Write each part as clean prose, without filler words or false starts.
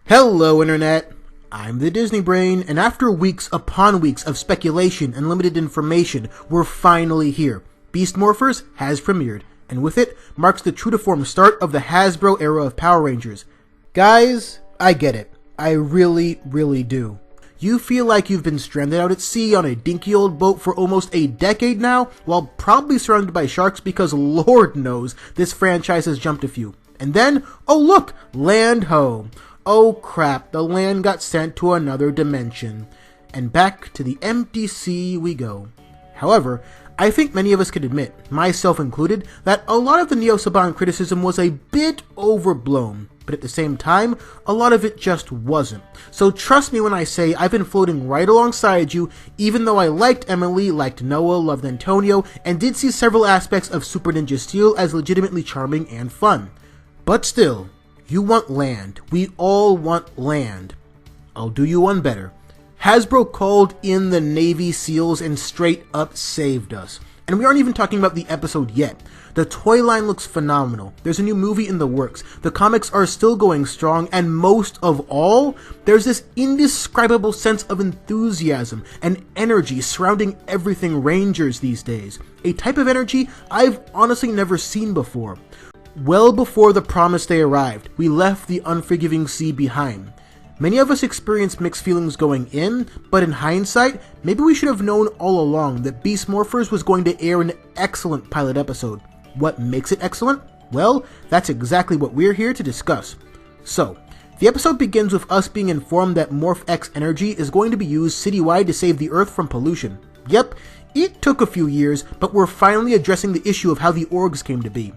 Hello, Internet! I'm the Disney Brain, and after weeks upon weeks of speculation and limited information, we're finally here. Beast Morphers has premiered, and with it marks the true-to-form start of the Hasbro era of Power Rangers. Guys, I get it. I really, really do. You feel like you've been stranded out at sea on a dinky old boat for almost a decade now, while probably surrounded by sharks because Lord knows this franchise has jumped a few. And then, oh look, land ho! Oh crap, the land got sent to another dimension. And back to the empty sea we go. However, I think many of us can admit, myself included, that a lot of the Neo Saban criticism was a bit overblown. But at the same time, a lot of it just wasn't. So trust me when I say I've been floating right alongside you, even though I liked Emily, liked Noah, loved Antonio, and did see several aspects of Super Ninja Steel as legitimately charming and fun. But still, you want land. We all want land. I'll do you one better. Hasbro called in the Navy SEALs and straight up saved us. And we aren't even talking about the episode yet. The toy line looks phenomenal. There's a new movie in the works. The comics are still going strong, and most of all, there's this indescribable sense of enthusiasm and energy surrounding everything Rangers these days. A type of energy I've honestly never seen before. Well before the Promised Day arrived, we left the unforgiving sea behind. Many of us experienced mixed feelings going in, but in hindsight, maybe we should have known all along that Beast Morphers was going to air an excellent pilot episode. What makes it excellent? Well, that's exactly what we're here to discuss. So, the episode begins with us being informed that Morph X energy is going to be used citywide to save the Earth from pollution. Yep, it took a few years, but we're finally addressing the issue of how the orgs came to be.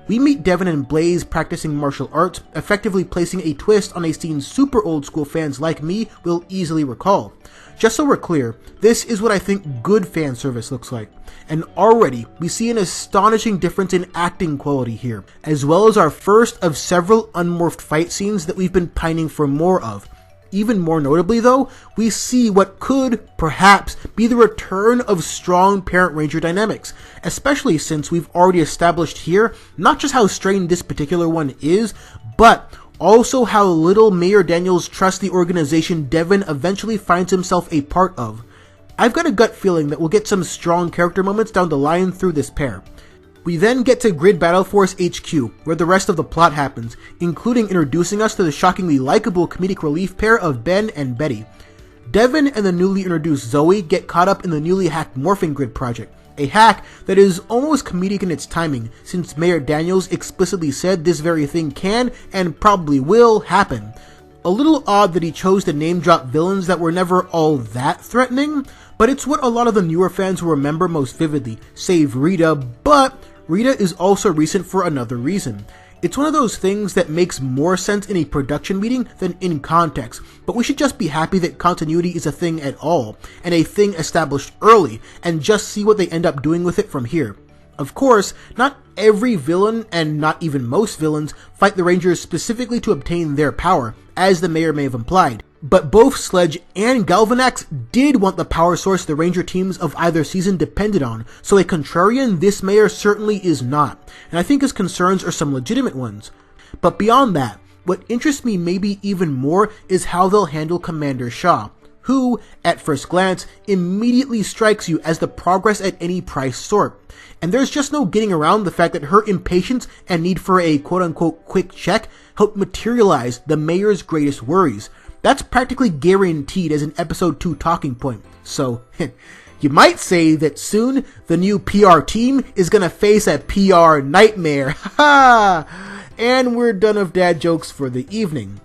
We meet Devin and Blaze practicing martial arts, effectively placing a twist on a scene super old school fans like me will easily recall. Just so we're clear, this is what I think good fan service looks like. And already, we see an astonishing difference in acting quality here, as well as our first of several unmorphed fight scenes that we've been pining for more of. Even more notably though, we see what could, perhaps, be the return of strong parent ranger dynamics, especially since we've already established here not just how strained this particular one is, but also how little Mayor Daniels trusts the organization Devin eventually finds himself a part of. I've got a gut feeling that we'll get some strong character moments down the line through this pair. We then get to Grid Battle Force HQ, where the rest of the plot happens, including introducing us to the shockingly likable comedic relief pair of Ben and Betty. Devin and the newly introduced Zoe get caught up in the newly hacked Morphing Grid project, a hack that is almost comedic in its timing, since Mayor Daniels explicitly said this very thing can, and probably will, happen. A little odd that he chose to name drop villains that were never all that threatening, but it's what a lot of the newer fans will remember most vividly, save Rita, but Rita is also recent for another reason. It's one of those things that makes more sense in a production meeting than in context, but we should just be happy that continuity is a thing at all, and a thing established early, and just see what they end up doing with it from here. Of course, not every villain, and not even most villains, fight the Rangers specifically to obtain their power, as the mayor may have implied. But both Sledge and Galvanax did want the power source the Ranger teams of either season depended on, so a contrarian this mayor certainly is not, and I think his concerns are some legitimate ones. But beyond that, what interests me maybe even more is how they'll handle Commander Shaw, who, at first glance, immediately strikes you as the progress at any price sort. And there's just no getting around the fact that her impatience and need for a quote-unquote quick check helped materialize the mayor's greatest worries. That's practically guaranteed as an episode 2 talking point. So, you might say that soon the new PR team is gonna face a PR nightmare. Haha! And we're done of dad jokes for the evening.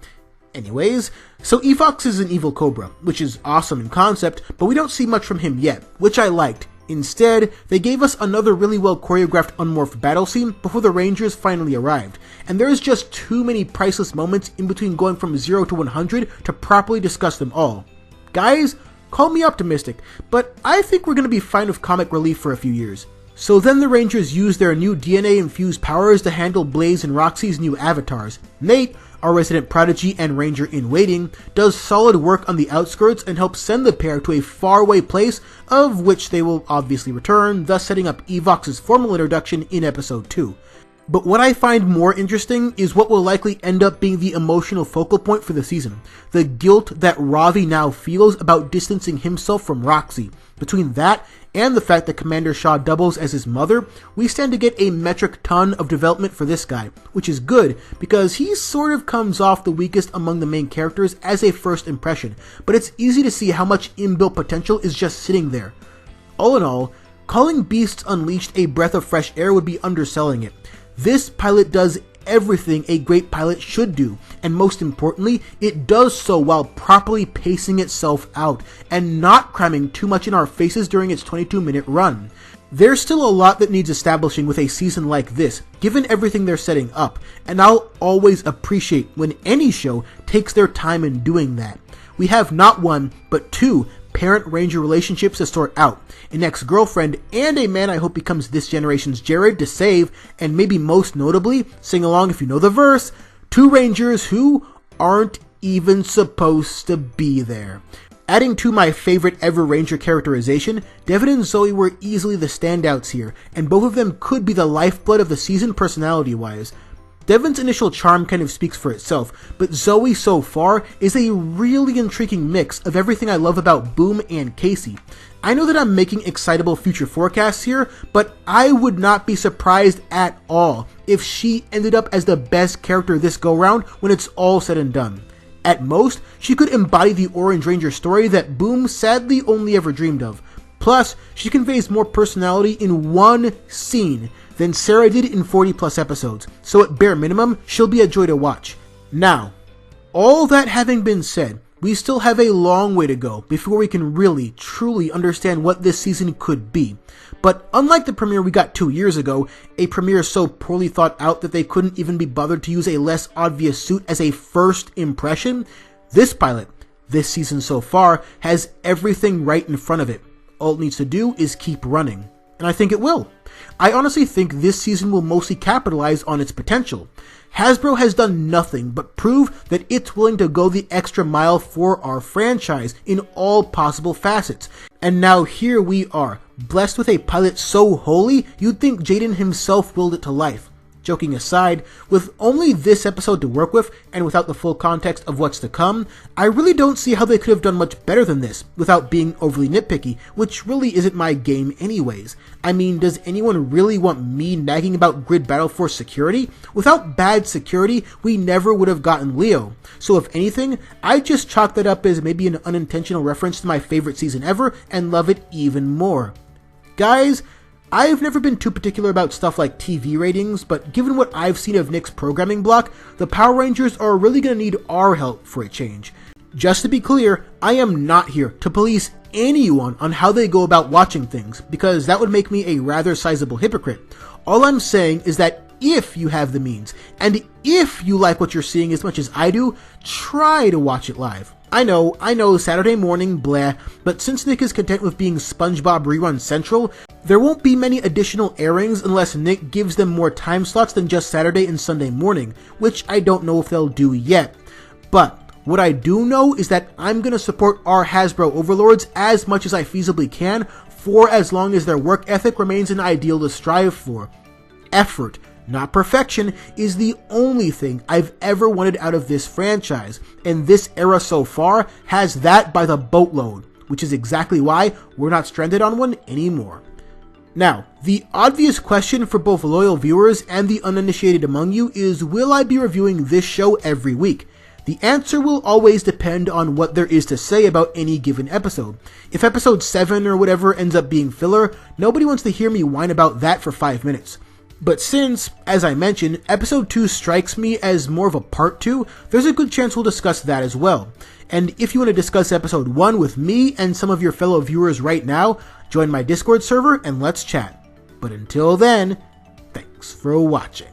Anyways, so Evox is an evil cobra, which is awesome in concept, but we don't see much from him yet, which I liked. Instead, they gave us another really well choreographed unmorphed battle scene before the Rangers finally arrived, and there's just too many priceless moments in between going from 0 to 100 to properly discuss them all. Guys, call me optimistic, but I think we're going to be fine with comic relief for a few years. So then the Rangers use their new DNA-infused powers to handle Blaze and Roxy's new avatars. Nate, our resident prodigy and ranger in waiting, does solid work on the outskirts and helps send the pair to a faraway place of which they will obviously return, thus setting up Evox's formal introduction in episode 2. But what I find more interesting is what will likely end up being the emotional focal point for the season. The guilt that Ravi now feels about distancing himself from Roxy. Between that and the fact that Commander Shaw doubles as his mother, we stand to get a metric ton of development for this guy, which is good because he sort of comes off the weakest among the main characters as a first impression, but it's easy to see how much inbuilt potential is just sitting there. All in all, calling Beasts Unleashed a breath of fresh air would be underselling it. This pilot does everything a great pilot should do, and most importantly, it does so while properly pacing itself out and not cramming too much in our faces during its 22-minute run. There's still a lot that needs establishing with a season like this, given everything they're setting up, and I'll always appreciate when any show takes their time in doing that. We have not one, but two parent-ranger relationships to sort out, an ex-girlfriend and a man I hope becomes this generation's Jared to save, and maybe most notably, sing along if you know the verse, two rangers who aren't even supposed to be there. Adding to my favorite ever ranger characterization, Devin and Zoe were easily the standouts here, and both of them could be the lifeblood of the season personality-wise. Devin's initial charm kind of speaks for itself, but Zoe so far is a really intriguing mix of everything I love about Boom and Casey. I know that I'm making excitable future forecasts here, but I would not be surprised at all if she ended up as the best character this go-round when it's all said and done. At most, she could embody the Orange Ranger story that Boom sadly only ever dreamed of. Plus, she conveys more personality in one scene than Sarah did in 40 plus episodes, so at bare minimum, she'll be a joy to watch. Now, all that having been said, we still have a long way to go before we can really, truly understand what this season could be. But unlike the premiere we got 2 years ago, a premiere so poorly thought out that they couldn't even be bothered to use a less obvious suit as a first impression, this pilot, this season so far, has everything right in front of it. All it needs to do is keep running. And I think it will. I honestly think this season will mostly capitalize on its potential. Hasbro has done nothing but prove that it's willing to go the extra mile for our franchise in all possible facets. And now here we are, blessed with a pilot so holy you'd think Jaden himself willed it to life. Joking aside, with only this episode to work with, and without the full context of what's to come, I really don't see how they could have done much better than this, without being overly nitpicky, which really isn't my game anyways. I mean, does anyone really want me nagging about Grid Battle Force security? Without bad security, we never would have gotten Leo. So if anything, I just chalk that up as maybe an unintentional reference to my favorite season ever, and love it even more. Guys, I've never been too particular about stuff like TV ratings, but given what I've seen of Nick's programming block, the Power Rangers are really going to need our help for a change. Just to be clear, I am not here to police anyone on how they go about watching things, because that would make me a rather sizable hypocrite. All I'm saying is that if you have the means, and if you like what you're seeing as much as I do, try to watch it live. I know, Saturday morning, blah, but since Nick is content with being SpongeBob Rerun Central, there won't be many additional airings unless Nick gives them more time slots than just Saturday and Sunday morning, which I don't know if they'll do yet. But what I do know is that I'm going to support our Hasbro overlords as much as I feasibly can for as long as their work ethic remains an ideal to strive for. Effort, not perfection, is the only thing I've ever wanted out of this franchise, and this era so far has that by the boatload, which is exactly why we're not stranded on one anymore. Now, the obvious question for both loyal viewers and the uninitiated among you is, will I be reviewing this show every week? The answer will always depend on what there is to say about any given episode. If episode 7 or whatever ends up being filler, nobody wants to hear me whine about that for 5 minutes. But since, as I mentioned, episode 2 strikes me as more of a part 2, there's a good chance we'll discuss that as well. And if you want to discuss episode 1 with me and some of your fellow viewers right now, join my Discord server and let's chat. But until then, thanks for watching.